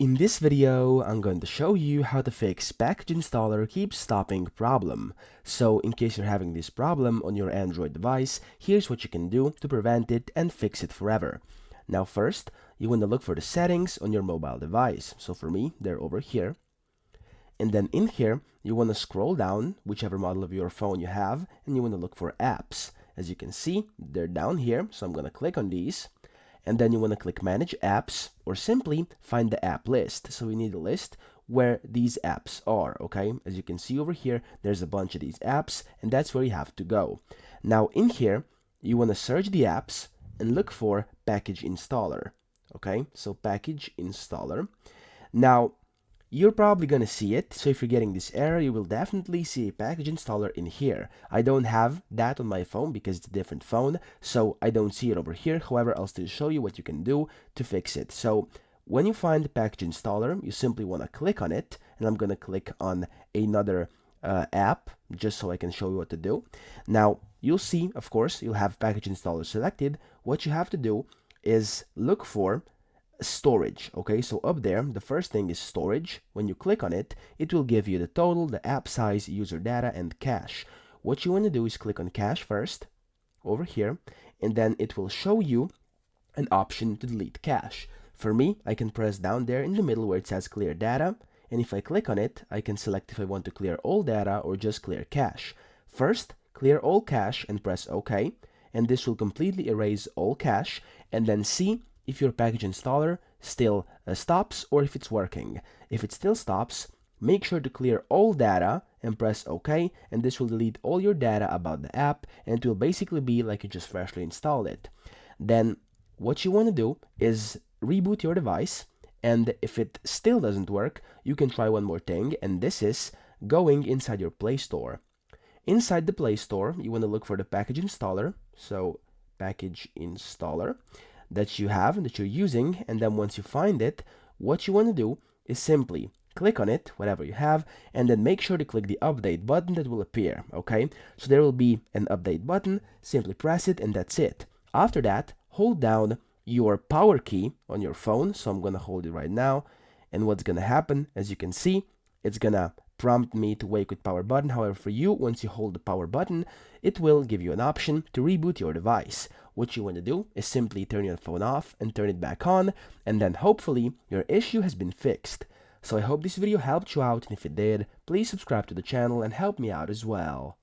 In this video, I'm going to show you how to fix package installer keeps stopping problem. So in case you're having this problem on your Android device, here's what you can do to prevent it and fix it forever. Now first, you want to look for the settings on your mobile device. So for me, they're over here. And then in here, you want to scroll down, whichever model of your phone you have, and you want to look for apps. As you can see, they're down here, so I'm going to click on these. And then you want to click Manage Apps, or simply find the app list. So we need a list where these apps are, okay? As you can see over here, there's a bunch of these apps, and that's where you have to go. Now in here, you want to search the apps and look for Package Installer, okay? So Package Installer. Now, you're probably going to see it, so if you're getting this error, you will definitely see a package installer in here. I don't have that on my phone because it's a different phone, so I don't see it over here. However, I'll still show you what you can do to fix it. So when you find the package installer, you simply want to click on it, and I'm going to click on another app just so I can show you what to do. Now, you'll see, of course, you'll have package installer selected. What you have to do is look for storage. Okay, so up there, the first thing is storage. When you click on it, it will give you the total, the app size, user data, and cache. What you want to do is click on cache first, over here, and then it will show you an option to delete cache. For me, I can press down there in the middle where it says clear data, and if I click on it, I can select if I want to clear all data or just clear cache. First, clear all cache and press OK, and this will completely erase all cache, and then see if your package installer still stops or if it's working. If it still stops, make sure to clear all data and press OK, and this will delete all your data about the app, and it will basically be like you just freshly installed it. Then what you want to do is reboot your device, and if it still doesn't work, you can try one more thing, and this is going inside your Play Store. Inside the Play Store, you want to look for the package installer, so package installer that you have, that you're using, and then once you find it, what you want to do is simply click on it, whatever you have, and then make sure to click the update button that will appear, okay? So there will be an update button, simply press it, and that's it. After that, hold down your power key on your phone, so I'm gonna hold it right now, and what's gonna happen, as you can see, it's gonna prompt me to wake with power button. However, for you, once you hold the power button, it will give you an option to reboot your device. What you want to do is simply turn your phone off and turn it back on, and then hopefully your issue has been fixed. So I hope this video helped you out, and if it did, please subscribe to the channel and help me out as well.